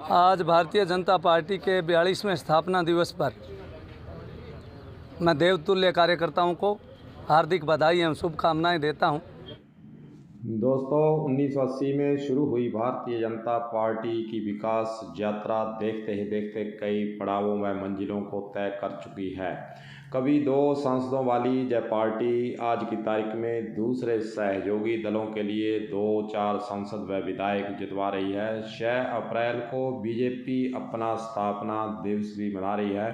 आज भारतीय जनता पार्टी के 42वें स्थापना दिवस पर मैं देवतुल्य कार्यकर्ताओं को हार्दिक बधाई एवं शुभकामनाएं देता हूं। दोस्तों, 1980 में शुरू हुई भारतीय जनता पार्टी की विकास यात्रा देखते ही देखते कई पड़ावों व मंजिलों को तय कर चुकी है। कभी 2 सांसदों वाली यह पार्टी आज की तारीख में दूसरे सहयोगी दलों के लिए 2-4 सांसद व विधायक जितवा रही है। 6 अप्रैल को बीजेपी अपना स्थापना दिवस भी मना रही है।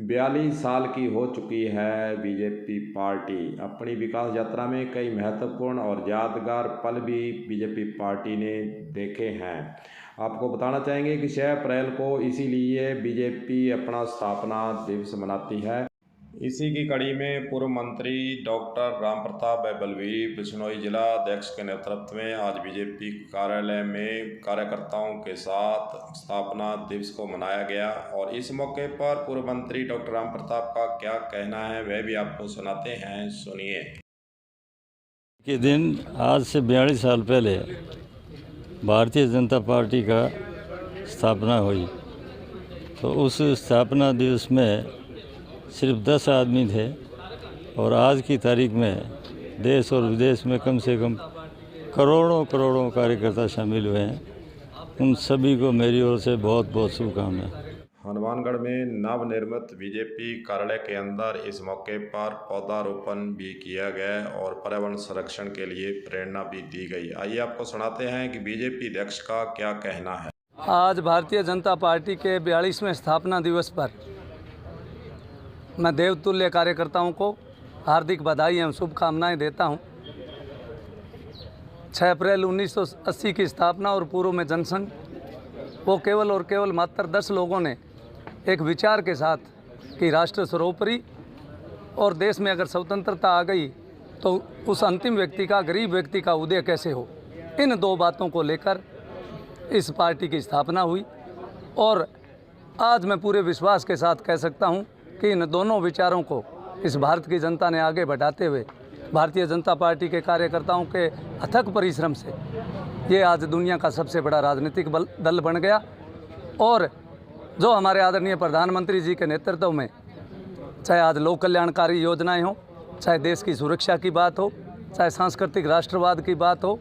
42 साल की हो चुकी है बीजेपी पार्टी। अपनी विकास यात्रा में कई महत्वपूर्ण और यादगार पल भी बीजेपी पार्टी ने देखे हैं। आपको बताना चाहेंगे कि 6 अप्रैल को इसीलिए बीजेपी अपना स्थापना दिवस मनाती है। इसी की कड़ी में पूर्व मंत्री डॉक्टर रामप्रताप बलवीर बिश्नोई जिला अध्यक्ष के नेतृत्व में आज बीजेपी कार्यालय में कार्यकर्ताओं के साथ स्थापना दिवस को मनाया गया और इस मौके पर पूर्व मंत्री डॉक्टर रामप्रताप का क्या कहना है वह भी आपको सुनाते हैं, सुनिए। के दिन आज से 42 साल पहले भारतीय जनता पार्टी का स्थापना हुई, तो उस स्थापना दिवस में सिर्फ 10 आदमी थे और आज की तारीख में देश और विदेश में कम से कम करोड़ों कार्यकर्ता शामिल हुए हैं। उन सभी को मेरी ओर से बहुत बहुत शुभकामनाएं। हनुमानगढ़ में नवनिर्मित बीजेपी कार्यालय के अंदर इस मौके पर पौधारोपण भी किया गया और पर्यावरण संरक्षण के लिए प्रेरणा भी दी गई। आइए आपको सुनाते हैं कि बीजेपी अध्यक्ष का क्या कहना है। आज भारतीय जनता पार्टी के 42वें स्थापना दिवस पर मैं देवतुल्य कार्यकर्ताओं को हार्दिक बधाई एवं शुभकामनाएं देता हूं। 6 अप्रैल 1980 की स्थापना और पूर्व में जनसंघ, वो केवल और केवल मात्र 10 लोगों ने एक विचार के साथ कि राष्ट्र सर्वोपरि और देश में अगर स्वतंत्रता आ गई तो उस अंतिम व्यक्ति का, गरीब व्यक्ति का उदय कैसे हो, इन 2 बातों को लेकर इस पार्टी की स्थापना हुई। और आज मैं पूरे विश्वास के साथ कह सकता हूं कि इन दोनों विचारों को इस भारत की जनता ने आगे बढ़ाते हुए भारतीय जनता पार्टी के कार्यकर्ताओं के अथक परिश्रम से ये आज दुनिया का सबसे बड़ा राजनीतिक दल बन गया। और जो हमारे आदरणीय प्रधानमंत्री जी के नेतृत्व में चाहे आज लोक कल्याणकारी योजनाएं हो, चाहे देश की सुरक्षा की बात हो, चाहे सांस्कृतिक राष्ट्रवाद की बात हो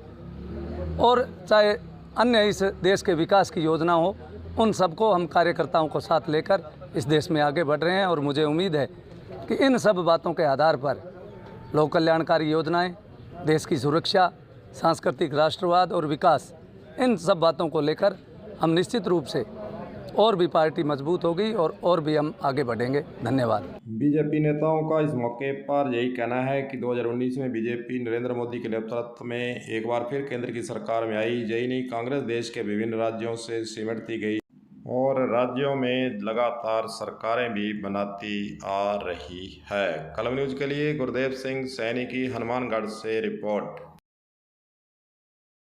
और चाहे अन्य इस देश के विकास की योजना हो, उन सबको हम कार्यकर्ताओं को साथ लेकर इस देश में आगे बढ़ रहे हैं। और मुझे उम्मीद है कि इन सब बातों के आधार पर लोक कल्याणकारी योजनाएं, देश की सुरक्षा, सांस्कृतिक राष्ट्रवाद और विकास, इन सब बातों को लेकर हम निश्चित रूप से और भी पार्टी मजबूत होगी और भी हम आगे बढ़ेंगे। धन्यवाद। बीजेपी नेताओं का इस मौके पर यही कहना है कि 2019 में बीजेपी नरेंद्र मोदी के नेतृत्व में एक बार फिर केंद्र की सरकार में आई। यही नहीं, कांग्रेस देश के विभिन्न राज्यों से सिमटती गई और राज्यों में लगातार सरकारें भी बनाती आ रही है। कलम न्यूज़ के लिए गुरदेव सिंह सैनी की हनुमानगढ़ से रिपोर्ट।